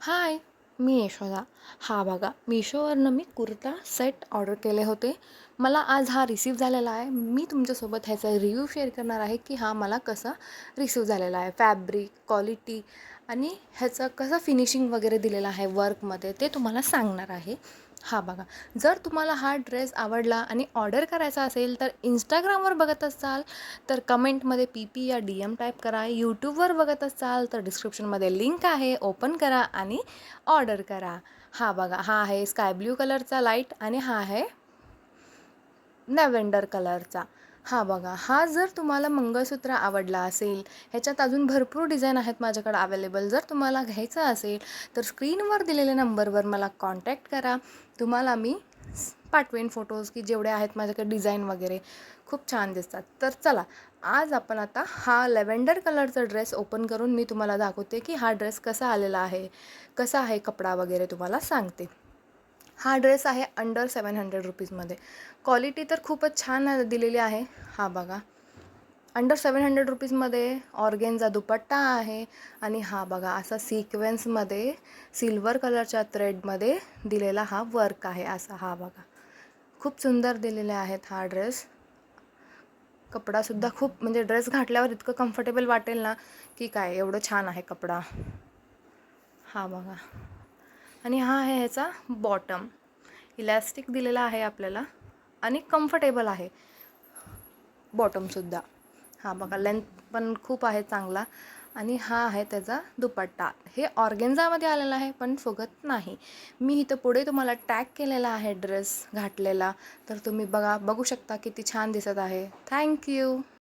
हाय, मी यशोदा. हा बघा, मिशोवरनं मी kurta set order केले होते. मला आज हा रिसीव झालेला आहे. मी तुमच्यासोबत ह्याचा रिव्ह्यू शेअर करणार आहे की हा मला कसा रिसीव झालेला आहे. फॅब्रिक, क्वालिटी आणि ह्याचं कसं फिनिशिंग वगैरे दिलेलं आहे वर्कमध्ये ते तुम्हाला सांगणार आहे. हा बघा, जर तुम्हाला हा ड्रेस आवडला आणि ऑर्डर करायचा असेल तर इंस्टाग्रामवर बघत असाल तर कमेंटमध्ये PP या DM टाईप करा. यूट्यूबवर बघत असाल तर डिस्क्रिप्शनमध्ये लिंक आहे, ओपन करा आणि ऑर्डर करा. हा बघा, हा आहे स्काय ब्ल्यू कलरचा लाईट आणि हा आहे लॅव्हेंडर कलरचा. हा बघा, हा जर तुम्हाला मंगळसूत्र आवडला असेल, ह्याच्यात अजून भरपूर डिझाईन आहेत माझ्याकडे अवेलेबल. जर तुम्हाला घ्यायचं असेल तर स्क्रीनवर दिलेल्या नंबरवर मला कॉन्टॅक्ट करा. तुम्हाला मी पाठवेन फोटोज की जेवढे आहेत माझ्याकडे डिझाईन वगैरे खूप छान दिसतात. तर चला, आज आपण आता हा लॅव्हेंडर कलरचा ड्रेस ओपन करून मी तुम्हाला दाखवते की हा ड्रेस कसा आलेला आहे, कसा आहे कपडा वगैरे तुम्हाला सांगते. हा ड्रेस आहे अंडर 700 रुपीजमध्ये. क्वालिटी तर खूपच छान दिलेली आहे. हा बघा, अंडर 700 रुपीजमध्ये ऑर्गेन्झा दुपट्टा आहे आणि हा बघा असा सिक्वेन्समध्ये सिल्वर कलरच्या थ्रेडमध्ये दिलेला हा वर्क आहे. असा हा बघा, खूप सुंदर दिलेले आहेत हा ड्रेस. कपडासुद्धा खूप म्हणजे ड्रेस घातल्यावर इतकं कम्फर्टेबल वाटेल ना की काय, एवढं छान आहे कपडा. हा बघा, आणि हा आहे ह्याचा बॉटम. इलॅस्टिक दिलेला आहे आपल्याला आणि कम्फर्टेबल आहे बॉटमसुद्धा. हा बघा, लेंथ पण खूप आहे चांगला. आणि हा आहे त्याचा दुपट्टा. हे ऑर्गेन्झामध्ये आलेला आहे पण फुगत नाही. मी इथं पुढे तुम्हाला टॅग केलेला आहे ड्रेस घातलेला, तर तुम्ही बघू शकता किती छान दिसत आहे. थँक्यू.